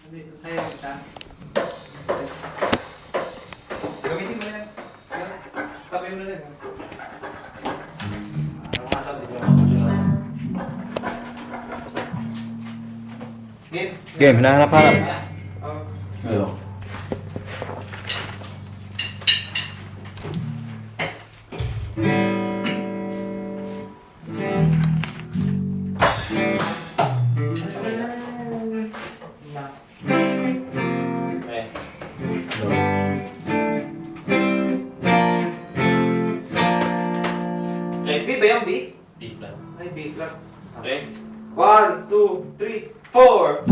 Dito sa'yo isa. Gamitin mo na yan. Tabi mo na yan. Game, hinahanap-hanap. Ayo. B ba yung B? Deep lang. Ay, B lang. Okay. 1, 2, 3, 4.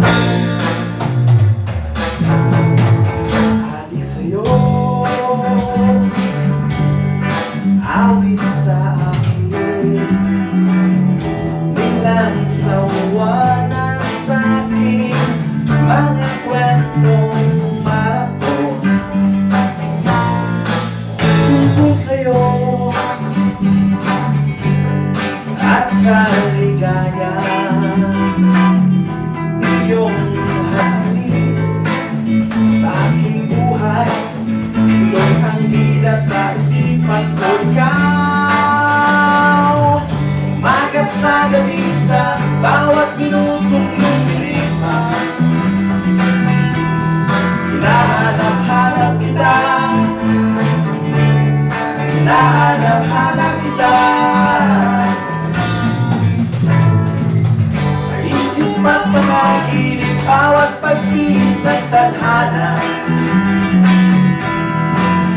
Halik sa'yo, awit sa akin, nilang sawa na sa'king mga kwentong maraton. Tungkol sa'yo at sa ligaya, iyong hatid sa aking buhay, tulong ang bida sa isipan ko. Ikaw, sumagat sa gabi sa bawat minutong lumilipas. Hinahanap-hanap kita, hinahanap-hanap kita. Sa isip at panaginip, bawat pag-ibig ng tadhana,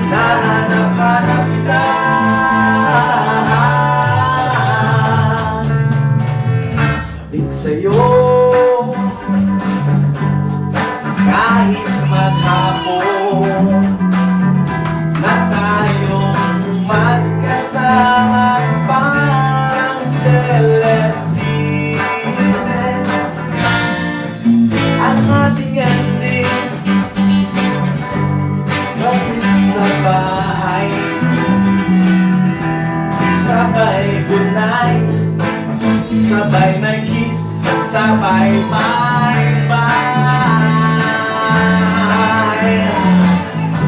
hinahanap-hanap kita. Sabik sa'yo, kahit maghapon na tayong magkasama pang telesine. Ang ating ending, lapit sa bahay, sabay bunay, sabay nag-kiss, sabay bye-bye.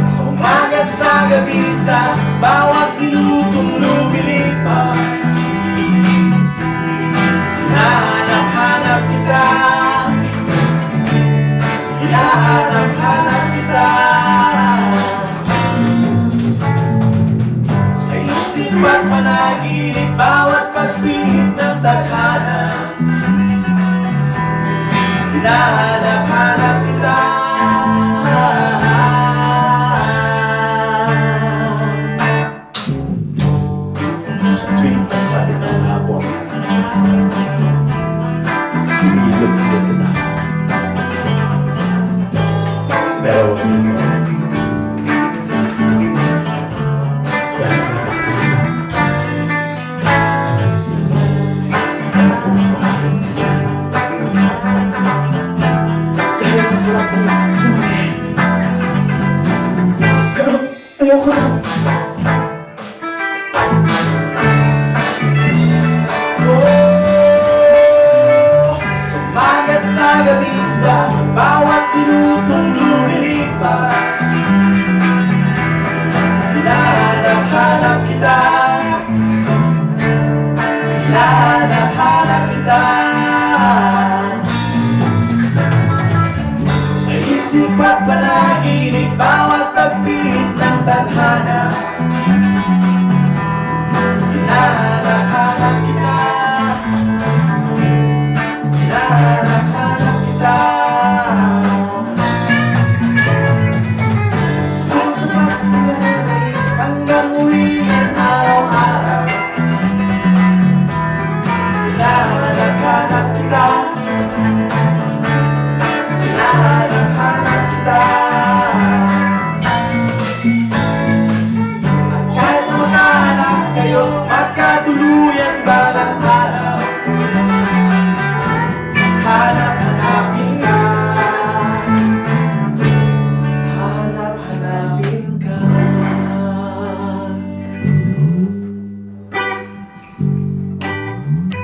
Sumagat sa gabi sa bawat minutong lumilipas. Hinahanap-hanap kita, hinahanap-hanap kita. Sa isip at panaginip, bawat pagpihit ng tadhana, hinahanap-hanap kita. Sa tuwing pasalit ng hapon, hilog-hilog kita. Pero huwag dito. Dahil nagkakita. Dahil kumakain niya. Dahil masarap ang buhay. Pero ayoko na. Sumagat sa gabi sa bawat minutong lumilipas. Hinahanap-hanap kita, hinahanap-hanap kita. Sa isip at panaginip, bawat pagpihit ng tadhana, hinahanap-hanap